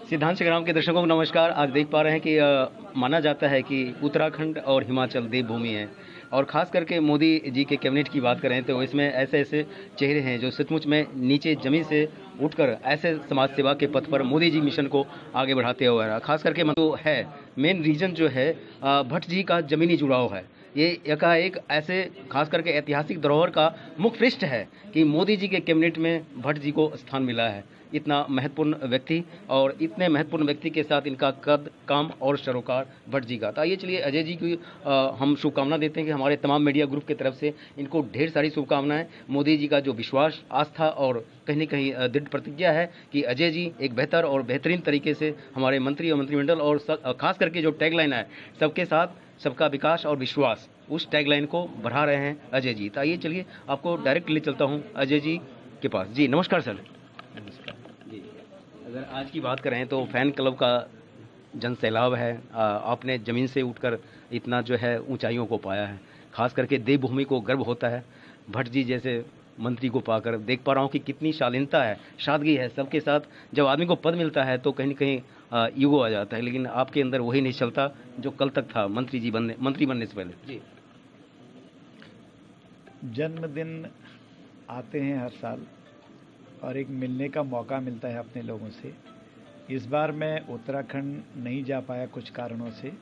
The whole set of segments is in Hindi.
सिद्धांत संग्राम के दर्शकों को नमस्कार। आज देख पा रहे हैं कि माना जाता है कि उत्तराखंड और हिमाचल देवभूमि है और ख़ास करके मोदी जी के कैबिनेट की बात करें तो इसमें ऐसे ऐसे चेहरे हैं जो सचमुच में नीचे ज़मीन से उठकर ऐसे समाज सेवा के पथ पर मोदी जी मिशन को आगे बढ़ाते हुए रहा। खास करके तो है मेन रीज़न जो है भट्ट जी का ज़मीनी जुड़ाव है। ये एकाएक ऐसे खास करके ऐतिहासिक धरोहर का मुख्य पृष्ठ है कि मोदी जी के कैबिनेट में भट्ट जी को स्थान मिला है। इतना महत्वपूर्ण व्यक्ति और इतने महत्वपूर्ण व्यक्ति के साथ इनका कद काम और सरोकार भट्ट जी का। तो आइए चलिए अजय जी की हम शुभकामना देते हैं कि हमारे तमाम मीडिया ग्रुप की तरफ से इनको ढेर सारी शुभकामनाएं। मोदी जी का जो विश्वास आस्था और कहीं न कहीं दृढ़ प्रतिज्ञा है कि अजय जी एक बेहतर और बेहतरीन तरीके से हमारे मंत्री और मंत्रिमंडल और खास करके जो टैगलाइन है सबके साथ सबका विकास और विश्वास, उस टैगलाइन को बढ़ा रहे हैं अजय जी। तो आइए चलिए आपको डायरेक्ट ले चलता हूँ अजय जी के पास। जी नमस्कार सर। नमस्कार जी। अगर आज की बात करें तो फैन क्लब का जन सैलाब है। आपने ज़मीन से उठकर इतना जो है ऊंचाइयों को पाया है। खास करके देवभूमि को गर्व होता है भट्ट जी जैसे मंत्री को पाकर। देख पा रहा हूँ कि कितनी शालीनता है, सादगी है। सबके साथ जब आदमी को पद मिलता है तो कहीं न कहीं ईगो आ जाता है, लेकिन आपके अंदर वही नहीं चलता जो कल तक था मंत्री बनने से पहले। जी। जन्मदिन आते हैं हर साल और एक मिलने का मौका मिलता है अपने लोगों से। इस बार मैं उत्तराखंड नहीं जा पाया कुछ कारणों से।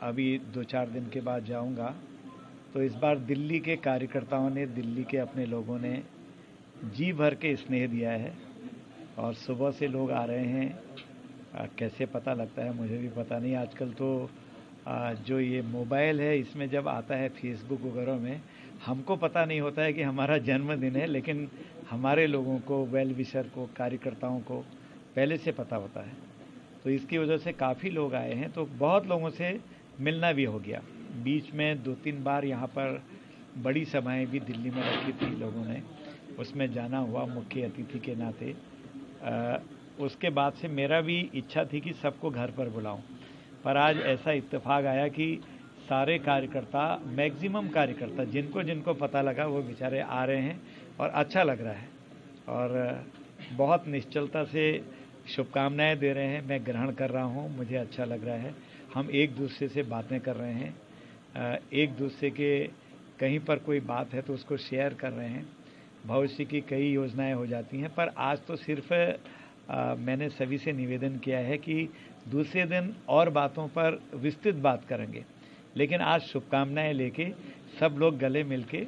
अभी 2-4 दिन के बाद जाऊंगा। तो इस बार दिल्ली के कार्यकर्ताओं ने, दिल्ली के अपने लोगों ने जी भर के स्नेह दिया है और सुबह से लोग आ रहे हैं। कैसे पता लगता है मुझे भी पता नहीं। आजकल तो जो ये मोबाइल है इसमें जब आता है फेसबुक वगैरह में, हमको पता नहीं होता है कि हमारा जन्मदिन है, लेकिन हमारे लोगों को, वेल विशर को, कार्यकर्ताओं को पहले से पता होता है। तो इसकी वजह से काफ़ी लोग आए हैं। तो बहुत लोगों से मिलना भी हो गया। बीच में 2-3 बार यहाँ पर बड़ी सभाएं भी दिल्ली में रखी थी लोगों ने, उसमें जाना हुआ मुख्य अतिथि के नाते। उसके बाद से मेरा भी इच्छा थी कि सबको घर पर बुलाऊं, पर आज ऐसा इत्तेफाक आया कि सारे कार्यकर्ता, मैक्सिमम कार्यकर्ता जिनको जिनको पता लगा वो बेचारे आ रहे हैं और अच्छा लग रहा है और बहुत निश्चलता से शुभकामनाएं दे रहे हैं। मैं ग्रहण कर रहा हूं, मुझे अच्छा लग रहा है। हम एक दूसरे से बातें कर रहे हैं, एक दूसरे के कहीं पर कोई बात है तो उसको शेयर कर रहे हैं। भविष्य की कई योजनाएं हो जाती हैं, पर आज तो सिर्फ मैंने सभी से निवेदन किया है कि दूसरे दिन और बातों पर विस्तृत बात करेंगे, लेकिन आज शुभकामनाएं लेके सब लोग गले मिलके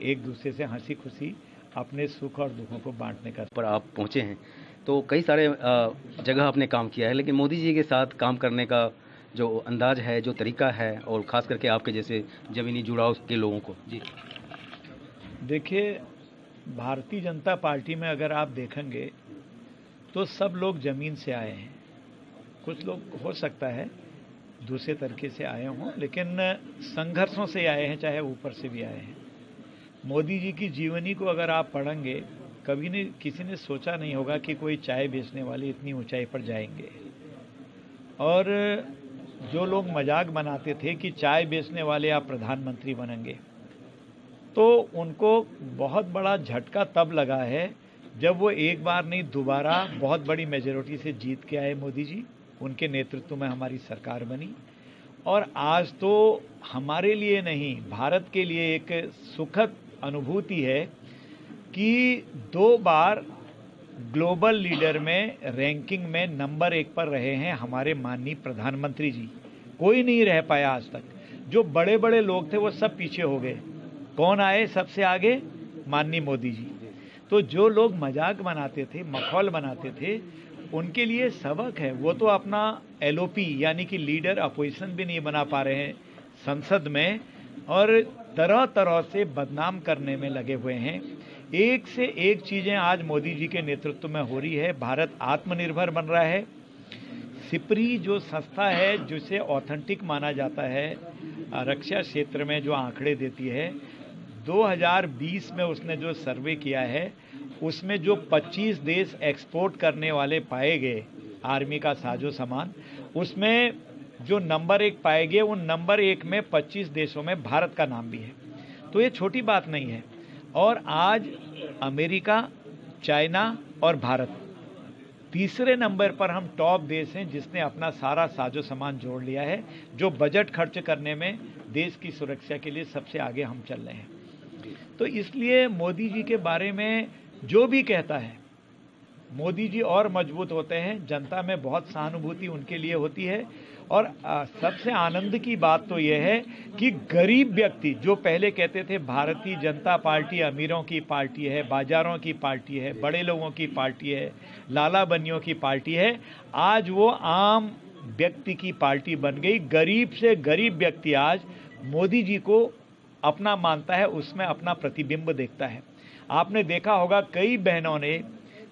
एक दूसरे से हंसी खुशी अपने सुख और दुखों को बांटने का। पर आप पहुंचे हैं तो कई सारे जगह आपने काम किया है, लेकिन मोदी जी के साथ काम करने का जो अंदाज है, जो तरीका है, और ख़ास करके आपके जैसे ज़मीनी जुड़ाव के लोगों को। जी देखिए, भारतीय जनता पार्टी में अगर आप देखेंगे तो सब लोग ज़मीन से आए हैं। कुछ लोग हो सकता है दूसरे तरीके से आए हों, लेकिन संघर्षों से आए हैं, चाहे ऊपर से भी आए हैं। मोदी जी की जीवनी को अगर आप पढ़ेंगे, कभी नहीं किसी ने सोचा नहीं होगा कि कोई चाय बेचने वाले इतनी ऊंचाई पर जाएंगे। और जो लोग मजाक बनाते थे कि चाय बेचने वाले आप प्रधानमंत्री बनेंगे, तो उनको बहुत बड़ा झटका तब लगा है जब वो एक बार नहीं दोबारा बहुत बड़ी मेजॉरिटी से जीत के आए मोदी जी। उनके नेतृत्व में हमारी सरकार बनी और आज तो हमारे लिए नहीं, भारत के लिए एक सुखद अनुभूति है कि 2 बार ग्लोबल लीडर में रैंकिंग में नंबर 1 पर रहे हैं हमारे माननीय प्रधानमंत्री जी। कोई नहीं रह पाया आज तक। जो बड़े बड़े लोग थे वो सब पीछे हो गए। कौन आए सबसे आगे? माननीय मोदी जी। तो जो लोग मजाक बनाते थे, मखौल बनाते थे, उनके लिए सबक है। वो तो अपना LOP यानी कि लीडर अपोजिशन भी नहीं बना पा रहे हैं संसद में और तरह तरह से बदनाम करने में लगे हुए हैं। एक से एक चीज़ें आज मोदी जी के नेतृत्व में हो रही है। भारत आत्मनिर्भर बन रहा है। सिपरी जो संस्था है जिसे ऑथेंटिक माना जाता है रक्षा क्षेत्र में, जो आंकड़े देती है, 2020 में उसने जो सर्वे किया है उसमें जो 25 देश एक्सपोर्ट करने वाले पाए गए आर्मी का साजो सामान, उसमें जो नंबर 1 पाए गए, उन नंबर 1 में 25 देशों में भारत का नाम भी है। तो ये छोटी बात नहीं है। और आज अमेरिका, चाइना और भारत तीसरे नंबर पर हम टॉप देश हैं जिसने अपना सारा साजो सामान जोड़ लिया है, जो बजट खर्च करने में देश की सुरक्षा के लिए सबसे आगे हम चल रहे हैं। तो इसलिए मोदी जी के बारे में जो भी कहता है, मोदी जी और मजबूत होते हैं। जनता में बहुत सहानुभूति उनके लिए होती है। और सबसे आनंद की बात तो यह है कि गरीब व्यक्ति जो पहले कहते थे भारतीय जनता पार्टी अमीरों की पार्टी है, बाजारों की पार्टी है, बड़े लोगों की पार्टी है, लाला बनियों की पार्टी है, आज वो आम व्यक्ति की पार्टी बन गई। गरीब से गरीब व्यक्ति आज मोदी जी को अपना मानता है, उसमें अपना प्रतिबिंब देखता है। आपने देखा होगा कई बहनों ने,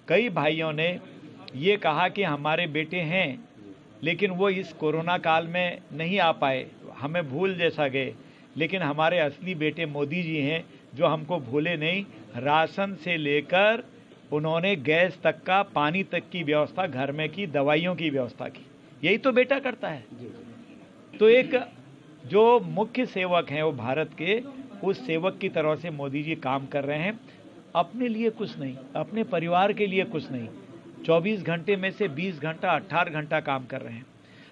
कई भाइयों ने ये कहा कि हमारे बेटे हैं लेकिन वो इस कोरोना काल में नहीं आ पाए, हमें भूल जैसा गए, लेकिन हमारे असली बेटे मोदी जी हैं जो हमको भूले नहीं। राशन से लेकर उन्होंने गैस तक का, पानी तक की व्यवस्था घर में की, दवाइयों की व्यवस्था की। यही तो बेटा करता है। तो एक जो मुख्य सेवक हैं वो भारत के, उस सेवक की तरह से मोदी जी काम कर रहे हैं। अपने लिए कुछ नहीं, अपने परिवार के लिए कुछ नहीं, 24 घंटे में से 20 घंटा 18 घंटा काम कर रहे हैं।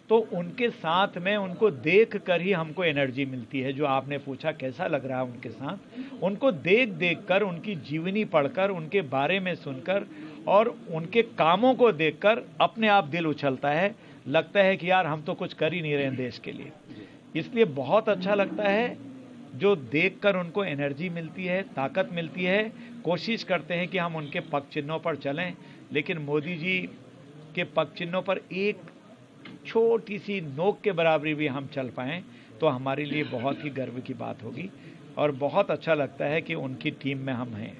तो उनके साथ में उनको देख कर ही हमको एनर्जी मिलती है। जो आपने पूछा कैसा लग रहा है उनके साथ, उनको देख देख कर, उनकी जीवनी पढ़कर, उनके बारे में सुनकर और उनके कामों को देखकर अपने आप दिल उछलता है। लगता है कि यार हम तो कुछ कर ही नहीं रहे हैं देश के लिए। इसलिए बहुत अच्छा लगता है जो देखकर उनको एनर्जी मिलती है, ताकत मिलती है। कोशिश करते हैं कि हम उनके पग चिन्हों पर चलें, लेकिन मोदी जी के पग चिन्हों पर एक छोटी सी नोक के बराबरी भी हम चल पाएँ तो हमारे लिए बहुत ही गर्व की बात होगी। और बहुत अच्छा लगता है कि उनकी टीम में हम हैं।